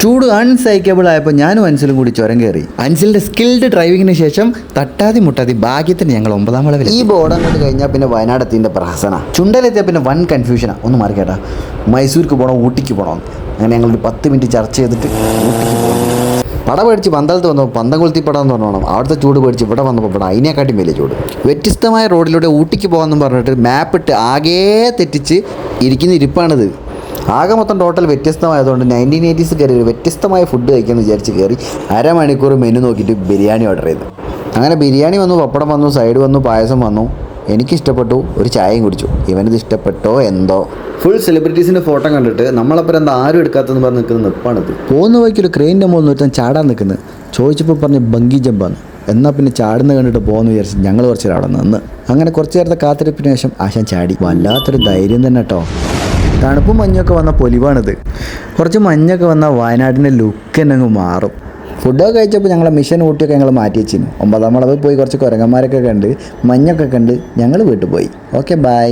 ചൂട് അൺസൈക്കബിൾ ആയപ്പോൾ ഞാനും അൻസിലും കൂടി ചുരം കയറി. അൻസിലിൻ്റെ സ്കിൽഡ് ഡ്രൈവിങ്ങിന് ശേഷം തട്ടാതി മുട്ടാതി ഭാഗ്യത്തിന് ഞങ്ങൾ 9ാം വളവിൽ. ഈ ബോർഡ് അങ്ങോട്ട് കഴിഞ്ഞാൽ പിന്നെ വയനാട് എത്തിൻ്റെ പ്രഹസന. ചുണ്ടലെത്തിയാൽ പിന്നെ വൻ കൺഫ്യൂഷനാണ്. ഒന്ന് മാറി കേട്ടാ, മൈസൂർക്ക് പോകണോ ഊട്ടിക്ക് പോകണോ? അങ്ങനെ ഞങ്ങളൊരു 10 മിനിറ്റ് ചർച്ച ചെയ്തിട്ട് ഊട്ടിക്ക് പോകണം. പട പേടിച്ച് പന്തളത്ത് വന്നപ്പോൾ പന്തം കൊളുത്തി പടം എന്ന് പറഞ്ഞോണം. അവിടുത്തെ ചൂട് പേടിച്ച് ഇവിടെ വന്നപ്പോൾ ഇവിടെ അതിനെക്കാട്ടും വലിയ ചൂട്. വ്യത്യസ്തമായ റോഡിലൂടെ ഊട്ടിക്ക് പോകാമെന്ന് പറഞ്ഞിട്ട് മാപ്പിട്ട് ആകെ തെറ്റിച്ച് ഇരിക്കുന്ന ഇരിപ്പാണിത്. ആകെ മൊത്തം ടോട്ടൽ വ്യത്യസ്തമായതുകൊണ്ട് 1980s കയറി ഒരു വ്യത്യസ്തമായ ഫുഡ് കഴിക്കാമെന്ന് വിചാരിച്ച് കയറി അരമണിക്കൂർ മെനു നോക്കിയിട്ട് ബിരിയാണി ഓർഡർ ചെയ്തു. അങ്ങനെ ബിരിയാണി വന്നു, പപ്പടം വന്നു, സൈഡ് വന്നു, പായസം വന്നു. എനിക്കിഷ്ടപ്പെട്ടു. ഒരു ചായയും കുടിച്ചു. ഇവനിത് ഇഷ്ടപ്പെട്ടോ എന്തോ. ഫുൾ സെലിബ്രിറ്റീസിൻ്റെ ഫോട്ടോ കണ്ടിട്ട് നമ്മളപ്പം എന്താ ആരും എടുക്കാത്തെന്ന് പറഞ്ഞ് നിൽക്കുന്ന നിൽപ്പാണിത്. പോകുന്ന വഴിക്കൊരു ക്രെയിനിൻ്റെ മുകളിൽ നിർത്താൻ ചാടാൻ നിൽക്കുന്നത്. ചോദിച്ചപ്പോൾ പറഞ്ഞ് ബങ്കി ജമ്പാണ്. എന്നാൽ പിന്നെ ചാടുന്ന കണ്ടിട്ട് പോകുമെന്ന് വിചാരിച്ച് ഞങ്ങൾ കുറച്ച് അവിടെ നിന്ന്. അങ്ങനെ കുറച്ച് നേരത്തെ കാത്തിരിപ്പിന് ശേഷം ആശാൻ ചാടി. വല്ലാത്തൊരു ധൈര്യം തന്നെ കേട്ടോ. തണുപ്പും മഞ്ഞൊക്കെ വന്ന പൊലിവാണിത്. കുറച്ച് മഞ്ഞൊക്കെ വന്നാൽ വയനാടിൻ്റെ ലുക്ക് തന്നെ അങ്ങ് മാറും. ഫുഡൊക്കെ കഴിച്ചപ്പോൾ ഞങ്ങളെ മിഷൻ ഊട്ടിയൊക്കെ ഞങ്ങൾ മാറ്റി വെച്ചിരുന്നു. 9ാം വളവിൽ പോയി കുറച്ച് കുരങ്ങന്മാരൊക്കെ കണ്ട് മഞ്ഞൊക്കെ കണ്ട് ഞങ്ങൾ വീട്ടിൽ പോയി. Okay, by.